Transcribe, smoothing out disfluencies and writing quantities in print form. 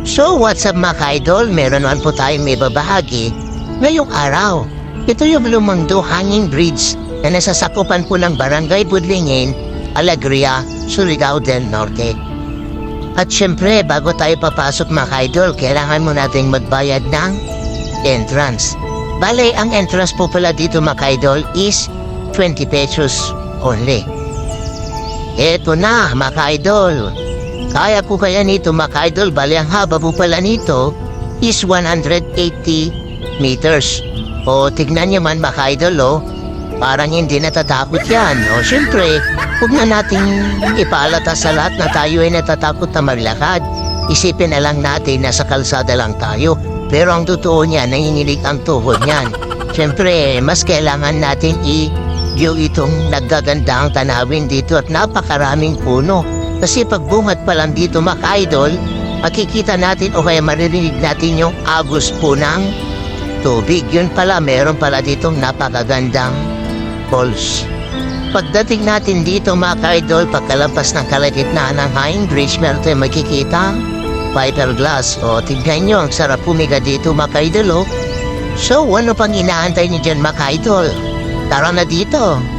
So what's up mga ka-idol? Meron naman po tayong may babahagi ngayong araw. Ito yung Lumangdo Hanging Bridge na nasasakupan po ng Barangay Budlingin, Alegria, Surigao del Norte. At syempre, bago tayo papasok mga ka-idol, kailangan mo nating magbayad ng entrance. Bale, ang entrance po pala dito mga ka-idol is 20 pesos only. Eto na mga ka-idol. Kaya po kaya nito mga ka-idol, bali ang haba po pala nito is 180 meters. O tignan nyo man mga ka-idol, parang hindi natatakot yan. O syempre, huwag na nating ipaalata sa lahat na tayo ay natatakot na maglakad. Isipin na lang natin na sa kalsada lang tayo. Pero ang totoo niya, nanginginig ang tuhod niyan. Syempre, mas kailangan natin i-view itong naggagandang tanawin dito at napakaraming puno. Kasi pagbungat pa lang dito mga ka-idol, makikita natin o kaya maririnig natin yung agos po ng tubig. Yun pala, meron pala ditong napakagandang falls. Pagdating natin dito mga ka-idol, pagkalampas ng kalagitnaan ng Hanging Bridge, meron tayong makikita fiberglass. O tignan nyo, ang sarap pumiga dito mga ka-idol. So ano pang inaantay niyo dyan mga ka-idol? Tara na dito!